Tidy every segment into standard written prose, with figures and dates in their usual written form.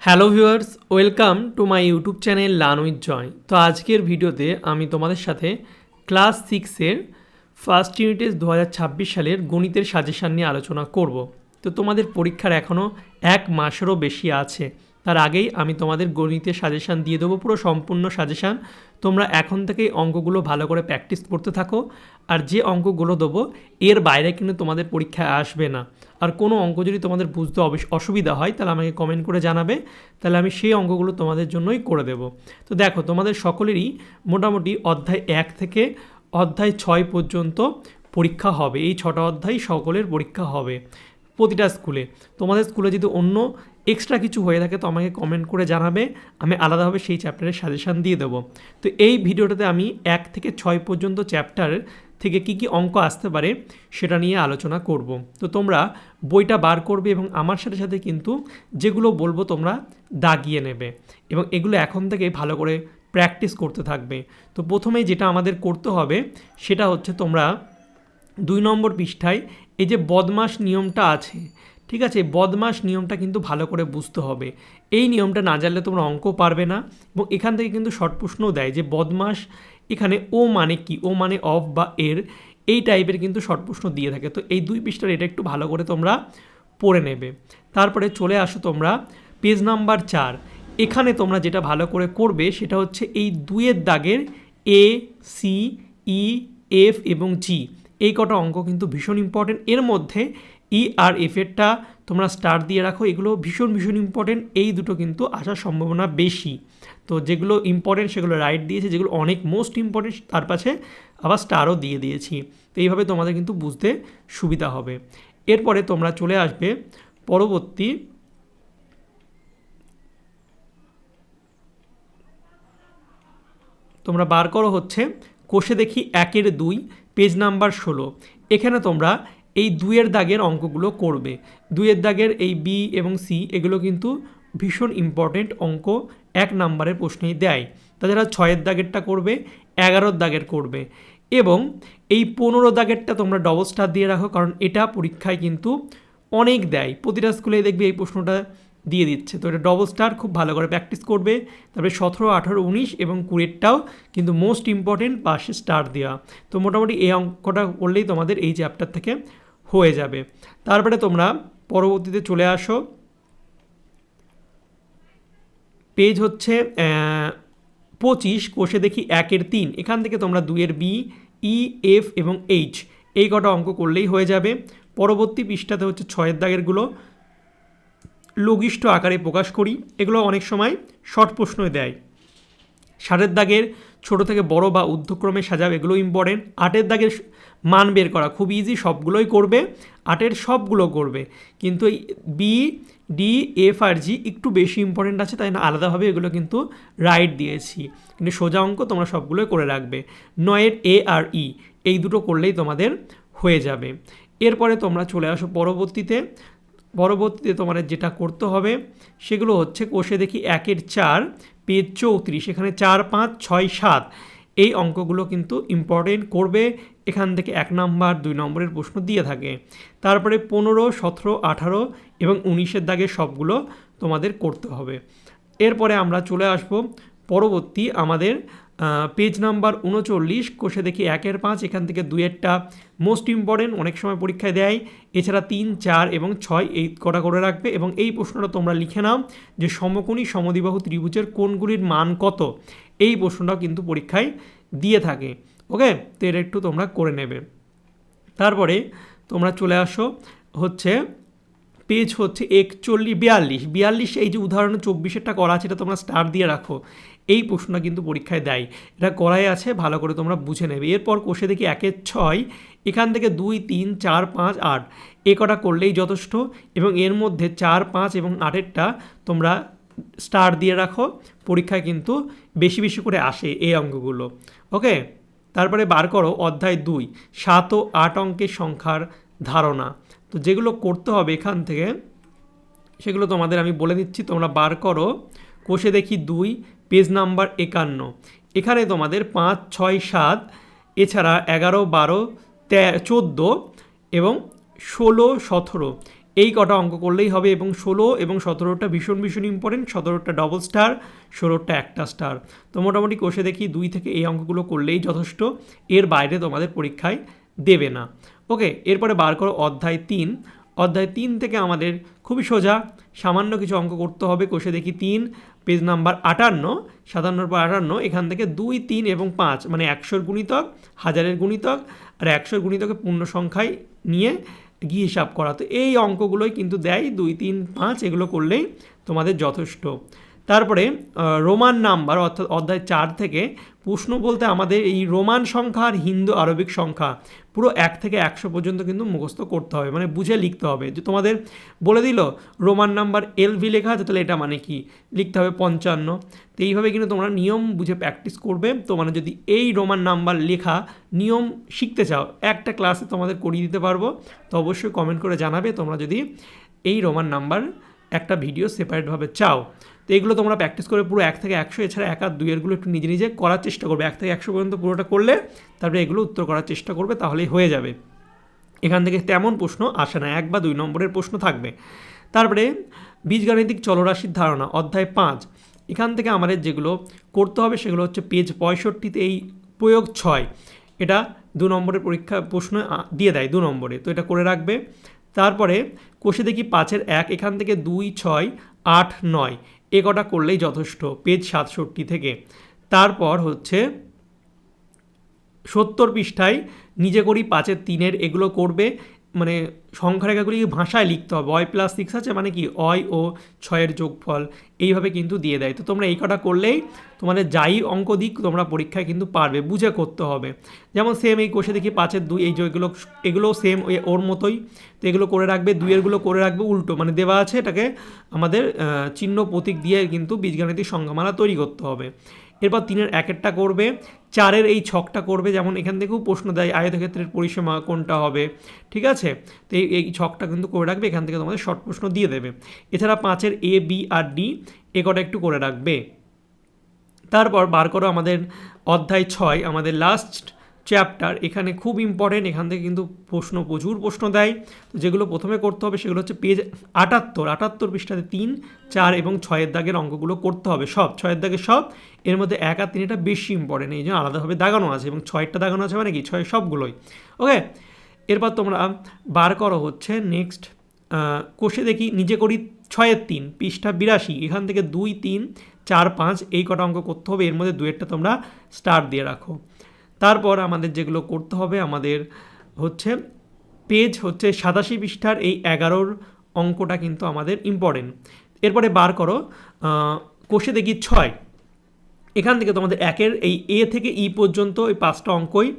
Hello viewers, welcome to my YouTube channel learn with Joy. তো আজকের ভিডিওতে আমি তোমাদের সাথে ক্লাস 6-এর ফার্স্ট ইউনিটের 2026 সালের গণিতের সাজেশান নিয়ে আলোচনা করব। তো তোমাদের পরীক্ষার এখনও এক মাসেরও বেশি আছে, তার আগেই আমি তোমাদের গণিতের সাজেশান দিয়ে দেবো, পুরো সম্পূর্ণ সাজেশান। তোমরা এখন থেকেই অঙ্কগুলো ভালো করে প্র্যাকটিস করতে থাকো, আর যে অঙ্কগুলো দেবো এর বাইরে কিন্তু তোমাদের পরীক্ষায় আসবে না। আর কোনো অঙ্ক যদি তোমাদের বুঝতে অসুবিধা হয় তাহলে আমাকে কমেন্ট করে জানাবে, তাহলে আমি সেই অঙ্কগুলো তোমাদের জন্যই করে দেব। তো দেখো, তোমাদের সকলেরই মোটামুটি অধ্যায় 1 থেকে অধ্যায় 6 পর্যন্ত পরীক্ষা হবে। এই 6টা অধ্যায় সকলের পরীক্ষা হবে প্রতিটা স্কুলে। তোমাদের স্কুলে যদি অন্য এক্সট্রা কিছু হয়ে থাকে তো আমাকে কমেন্ট করে জানাবে, আমি আলাদাভাবে সেই চ্যাপ্টারের সাজেশান দিয়ে দেবো। তো এই ভিডিওটাতে আমি 1 থেকে 6 পর্যন্ত চ্যাপ্টার থেকে কি অঙ্ক আসতে পারে সেটা নিয়ে আলোচনা করব। তো তোমরা বইটা বার করবে এবং আমার সাথে সাথে কিন্তু যেগুলো বলবো তোমরা দাগিয়ে নেবে, এবং এগুলো এখন থেকে ভালো করে প্র্যাকটিস করতে থাকবে। তো প্রথমেই যেটা আমাদের করতে হবে সেটা হচ্ছে, তোমরা 2 নম্বর পৃষ্ঠায় এই যে বদমাশ নিয়মটা আছে, ঠিক আছে, বদমাশ নিয়মটা কিন্তু ভালো করে বুঝতে হবে। এই নিয়মটা না জানলে তোমরা অঙ্ক পারবে না। এবং এখান থেকে কিন্তু শর্ট প্রশ্নও দেয় যে বদমাশ এখানে ও মানে কি, ও মানে অফ বা এর, এই টাইপের কিন্তু শর্ট প্রশ্ন দিয়ে থাকে। তো এই 2 পৃষ্ঠার এটা একটু ভালো করে তোমরা পড়ে নেবে। তারপরে চলে আসো তোমরা পেজ নাম্বার 4। এখানে তোমরা যেটা ভালো করে করবে সেটা হচ্ছে এই 2-এর দাগের এ, সি, ই, এফ এবং জি, এই কটা অঙ্ক কিন্তু ভীষণ ইম্পর্টেন্ট। এর মধ্যে ই আর এফেরটা তোমরা স্টার দিয়ে রাখো, এগুলো ভীষণ ইম্পর্টেন্ট। এই দুটো কিন্তু আসার সম্ভাবনা বেশি। তো যেগুলো ইম্পর্টেন্ট সেগুলো রাইট দিয়েছে, যেগুলো অনেক মোস্ট ইম্পর্টেন্ট তার পাশে আবার স্টারও দিয়ে দিয়েছি। তো এইভাবে তোমাদের কিন্তু বুঝতে সুবিধা হবে। এরপরে তোমরা চলে আসবে পরবর্তী তোমরা বার করো হচ্ছে কোষে দেখি 1-এর 2, পেজ নাম্বার 16। এখানে তোমরা এই 2-এর দাগের অঙ্কগুলো করবে। 2-এর দাগের এই বি এবং সি এগুলো কিন্তু ভীষণ ইম্পর্টেন্ট অঙ্ক, 1 নাম্বারের প্রশ্নেই দেয়। তাছাড়া 6-এর দাগেরটা করবে, 11-এর দাগের করবে, এবং এই 15 দাগেরটা তোমরা ডবল স্টার দিয়ে রাখো, কারণ এটা পরীক্ষায় কিন্তু অনেক দেয়। প্রতিটা স্কুলেই দেখবে এই প্রশ্নটা দিয়ে দিচ্ছে। তো এটা ডবল স্টার খুব ভালো করে প্র্যাকটিস করবে। তারপরে 17, 18, 19 এবং 20টাও কিন্তু মোস্ট ইম্পর্টেন্ট, পাশে স্টার দেওয়া। তো মোটামুটি এই অঙ্কটা করলেই তোমাদের এই চ্যাপ্টার থেকে হয়ে যাবে। তারপরে তোমরা পরবর্তীতে চলে আসো পেজ হচ্ছে 25, কোষে দেখি 1-এর 3। এখান থেকে তোমরা 2-এর বি, ই, এফ এবং এইচ এই কটা অঙ্ক করলেই হয়ে যাবে। পরবর্তী পৃষ্ঠাতে হচ্ছে 6-এর দাগেরগুলো লঘিষ্ঠ আকারে প্রকাশ করি, এগুলো অনেক সময় শর্ট প্রশ্নই দেয়। 7-এর দাগের ছোট থেকে বড় বা ঊর্ধ্বক্রমে সাজাও, এগুলো ইম্পর্টেন্ট। 8-এর দাগের মান বের করা খুব ইজি, সবগুলোই করবে, 8-এর সবগুলো করবে, কিন্তু এই বি, ডি, এফ আর জি একটু বেশি ইম্পর্টেন্ট আছে, তাই না আলাদাভাবে এগুলো কিন্তু রাইট দিয়েছি, কিন্তু সোজা অঙ্ক তোমরা সবগুলোই করে রাখবে। 9-এর এ আর ই এই দুটো করলেই তোমাদের হয়ে যাবে। এরপরে তোমরা চলে আসো পরবর্তীতে তোমাদের যেটা করতে হবে সেগুলো হচ্ছে কোষে দেখি 1-এর 4, পেজ 34। এখানে 4, 5, 6, 7 এই অঙ্কগুলো কিন্তু ইম্পর্টেন্ট করবে। এখান থেকে 1 নাম্বার 2 নম্বরের প্রশ্ন দিয়ে থাকে। তারপরে 15, 17, 18 এবং 19-এর দাগের সবগুলো তোমাদের করতে হবে। এরপরে আমরা চলে আসব পরবর্তী আমাদের পেজ নাম্বার 39, কোষে দেখি 1-এর 5। এখান থেকে 2-এরটা মোস্ট ইম্পর্টেন্ট, অনেক সময় পরীক্ষায় দেয়। এছাড়া 3, 4 এবং 6 এই কটা করে রাখবে। এবং এই প্রশ্নটা তোমরা লিখে নাও যে সমকোণী সমদ্বিবাহু ত্রিভুজের কোণগুলির মান কত, এই প্রশ্নটাও কিন্তু পরীক্ষায় দিয়ে থাকে। ওকে, তো এটা একটু তোমরা করে নেবে। তারপরে তোমরা চলে আসো হচ্ছে পেজ হচ্ছে 42 এই যে উদাহরণ 24-এরটা করা আছে, এটা তোমরা স্টার দিয়ে রাখো, এই প্রশ্নটা কিন্তু পরীক্ষায় দেয়, এটা করাই আছে, ভালো করে তোমরা বুঝে নেবে। এরপর কোষে দেখি 1-এর 6, এখান থেকে 2, 3, 4, 5, 8 এ কটা করলেই যথেষ্ট। এবং এর মধ্যে 4, 5 এবং 8-এরটা তোমরা স্টার দিয়ে রাখো, পরীক্ষায় কিন্তু বেশি করে আসে এই অঙ্কগুলো। ওকে, তারপরে বার করো অধ্যায় 2, 7 ও 8 অঙ্কের সংখ্যার ধারণা। তো যেগুলো করতে হবে এখান থেকে সেগুলো তোমাদের আমি বলে দিচ্ছি, তোমরা বার করো কোষে দেখি 2, পেজ নাম্বার 51। এখানে তোমাদের 5, 6, 7 এছাড়া 11, 12, 14 এবং 16, 17 এই কটা অঙ্ক করলেই হবে, এবং 16 এবং 17টা ভীষণ ভীষণ ইম্পর্টেন্ট। 17টা ডবল স্টার, 16টা একটা স্টার। তো মোটামুটি কষে দেখি 2 থেকে এই অঙ্কগুলো করলেই যথেষ্ট, এর বাইরে তোমাদের পরীক্ষায় দেবে না। ওকে, এরপরে বার করো অধ্যায় 3। অধ্যায় 3 থেকে আমাদের খুবই সোজা সামান্য কিছু অঙ্ক করতে হবে। কষে দেখি 3, পেজ নাম্বার 58, 57 পর 58, এখান থেকে 2, 3 এবং 5 মানে 100-র গুণিতক, 1000-এর গুণিতক আর 100-র গুণিতকে পূর্ণ সংখ্যায় নিয়ে গিয়ে হিসাব করা। তো এই অঙ্কগুলোই কিন্তু দেয় 2, 3, 5, এগুলো করলেই তোমাদের যথেষ্ট। তারপরে রোমান নাম্বার অর্থাৎ অধ্যায় 4 থেকে প্রশ্ন বলতে আমাদের এই রোমান সংখ্যা আর হিন্দু আরবিক সংখ্যা পুরো 1 থেকে 100 পর্যন্ত কিন্তু মুখস্থ করতে হবে, মানে বুঝে লিখতে হবে। যে তোমাদের বলে দিল রোমান নাম্বার LV লেখা আছে, তাহলে এটা মানে কি লিখতে হবে 55। তো এইভাবে কিন্তু তোমরা নিয়ম বুঝে প্র্যাকটিস করবে। তোমরা যদি এই রোমান নাম্বার লেখা নিয়ম শিখতে চাও, একটা ক্লাসে তোমাদের করিয়ে দিতে পারবো। তো অবশ্যই কমেন্ট করে জানাবে তোমরা যদি এই রোমান নাম্বার একটা ভিডিও সেপারেটভাবে চাও। তো এগুলো তোমরা প্র্যাকটিস করে পুরো 1 থেকে 100, এছাড়া 1 আর 2 এরগুলো একটু নিজে নিজে করার চেষ্টা করবে। 1 থেকে 100 পর্যন্ত পুরোটা করলে তারপরে এগুলো উত্তর করার চেষ্টা করবে, তাহলেই হয়ে যাবে। এখান থেকে তেমন প্রশ্ন আসে না, 1 বা 2 নম্বরের প্রশ্ন থাকবে। তারপরে বীজগাণিতিক চলরাশির ধারণা অধ্যায় 5, এখান থেকে আমাদের যেগুলো করতে হবে সেগুলো হচ্ছে পেজ 65-তে এই প্রয়োগ 6, এটা 2 নম্বরের পরীক্ষা প্রশ্ন দিয়ে দেয় 2 নম্বরে, তো এটা করে রাখবে। তারপরে কষে দেখি 5-এর 1, এখান থেকে 2, 6, 8, 9 এ কটা করলেই যথেষ্ট, পেজ 67 থেকে। তারপর হচ্ছে 70 পৃষ্ঠায় নিজে করি 5-এর 3-এর এগুলো করবে, মানে সংখ্যারেখাগুলি ভাষায় লিখতে হবে। y+6 আছে মানে কি y ও 6-এর যোগফল, এইভাবে কিন্তু দিয়ে দেয়। তো তোমরা এই কটা করলেই তোমাদের যাই অঙ্ক দিক তোমরা পরীক্ষায় কিন্তু পারবে, বুঝে করতে হবে। যেমন সেম এই কষে দেখি 5-এর 2, এই যে এগুলোও সেম ওর মতোই। তো এগুলো করে রাখবে, 2-এরগুলো করে রাখবে উল্টো, মানে দেওয়া আছে এটাকে আমাদের চিহ্ন প্রতীক দিয়ে কিন্তু বীজগাণিতিক সংখ্যামালা তৈরি করতে হবে। এরপর 3-এর 1-এরটা করবে, 4-এর এই ছকটা করবে, যেমন এখান থেকেও প্রশ্ন দেয় আয়তক্ষেত্রের পরিসীমা কোনটা হবে, ঠিক আছে। তো এই ছকটা কিন্তু করে রাখবে, এখান থেকে তোমাদের শর্ট প্রশ্ন দিয়ে দেবে। এছাড়া 5-এর A, B আর D এ কটা একটু করে রাখবে। তারপর বার করো আমাদের অধ্যায় 6, আমাদের লাস্ট চ্যাপ্টার, এখানে খুব ইম্পর্টেন্ট, এখান থেকে কিন্তু প্রচুর প্রশ্ন দেয়। তো যেগুলো প্রথমে করতে হবে সেগুলো হচ্ছে পেজ 78 পৃষ্ঠাতে 3, 4 এবং 6-এর দাগের অঙ্কগুলো করতে হবে, সব 6-এর দাগের সব। এর মধ্যে 1 আর 3 এটা বেশি ইম্পর্টেন্ট, এই জন্য আলাদাভাবে দাগানো আছে, এবং 6-এরটা দাগানো আছে মানে কি 6 সবগুলোই। ওকে, এরপর তোমরা বার করো হচ্ছে নেক্সট কষে দেখি নিজে করি 6-এর 3, পৃষ্ঠা 82, এখান থেকে 2, 3, 4, 5 এই কটা অঙ্ক করতে হবে। এর মধ্যে 2-এরটা তোমরা স্টার দিয়ে রাখো। তারপর আমাদের যেগুলো করতে হবে আমাদের হচ্ছে পেজ হচ্ছে 87 পৃষ্ঠার এই 11-র অঙ্কটা কিন্তু আমাদের ইম্পর্টেন্ট। এরপরে বার করো কষে দেখি 6, এখান থেকে তোমাদের 1-এর এই A থেকে E পর্যন্ত এই 5টা অঙ্কই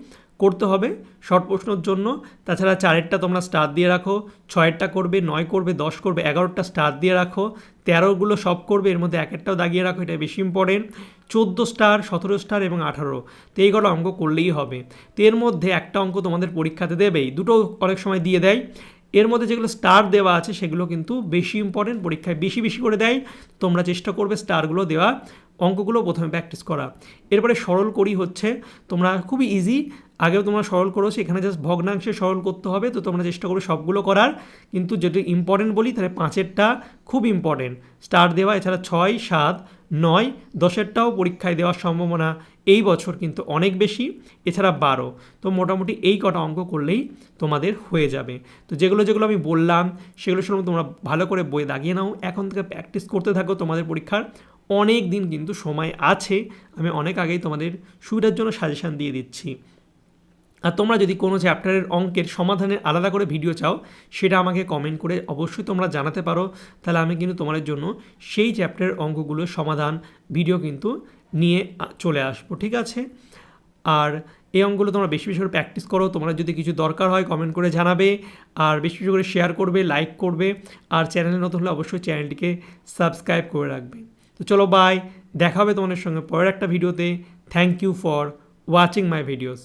করতে হবে শর্ট প্রশ্নের জন্য। তাছাড়া 4-এরটা তোমরা স্টার দিয়ে রাখো, 6-এরটা করবে, 9 করবে, 10 করবে, 11টা স্টার দিয়ে রাখো, 13গুলো সব করবে, এর মধ্যে 1-এরটাও দাগিয়ে রাখো, এটা বেশি ইম্পর্টেন্ট। 14 স্টার, 17 স্টার এবং 18, তো এইগুলো অঙ্ক করলেই হবে। তো এর মধ্যে একটা অঙ্ক তোমাদের পরীক্ষাতে দেবেই, দুটো অনেক সময় দিয়ে দেয়। এর মধ্যে যেগুলো স্টার দেওয়া আছে সেগুলো কিন্তু বেশি ইম্পর্টেন্ট, পরীক্ষায় বেশি বেশি করে দেয়। তোমরা চেষ্টা করবে স্টারগুলো দেওয়া, অঙ্কগুলো প্রথমে প্র্যাকটিস করা। এরপরে সরল করি হচ্ছে তোমরা খুবই ইজি, আগেও তোমরা সরল করেছো, এখানে জাস্ট ভগ্নাংশে সরল করতে হবে। তো তোমরা চেষ্টা করবে সবগুলো করার, কিন্তু যদি ইম্পর্টেন্ট বলি তাহলে 5-এরটা খুব ইম্পর্টেন্ট, স্টার দেওয়া। এছাড়া 6, 7, 9, 10-এরটাও পরীক্ষায় দেওয়ার সম্ভাবনা এই বছর কিন্তু অনেক বেশি। এছাড়া 12, তো মোটামুটি এই কটা অঙ্ক করলেই তোমাদের হয়ে যাবে। তো যেগুলো যেগুলো আমি বললাম সেগুলো শুনে তোমরা ভালো করে বই দাগিয়ে নাও, এখন থেকে প্র্যাকটিস করতে থাকো। তোমাদের পরীক্ষার অনেক দিন কিন্তু সময় আছে, আমি অনেক আগেই তোমাদের সুবিধার জন্য সাজেশান দিয়ে দিচ্ছি। আর তোমরা যদি কোনো চ্যাপ্টারের অঙ্কের সমাধানের আলাদা করে ভিডিও চাও, সেটা আমাকে কমেন্ট করে অবশ্যই তোমরা জানাতে পারো, তাহলে আমি কিন্তু তোমাদের জন্য সেই চ্যাপ্টারের অঙ্কগুলোর সমাধান ভিডিও কিন্তু নিয়ে চলে আসবো, ঠিক আছে। আর এই অঙ্কগুলো তোমরা বেশি বেশি করে প্র্যাকটিস করো। তোমরা যদি কিছু দরকার হয় কমেন্ট করে জানাবে, আর বেশি বেশি করে শেয়ার করবে, লাইক করবে, আর চ্যানেলে নতুন হলে অবশ্যই চ্যানেলটিকে সাবস্ক্রাইব করে রাখবে। তো চলো বাই, দেখা হবে তোমাদের সঙ্গে পরের একটা ভিডিওতে। Thank you for watching my videos.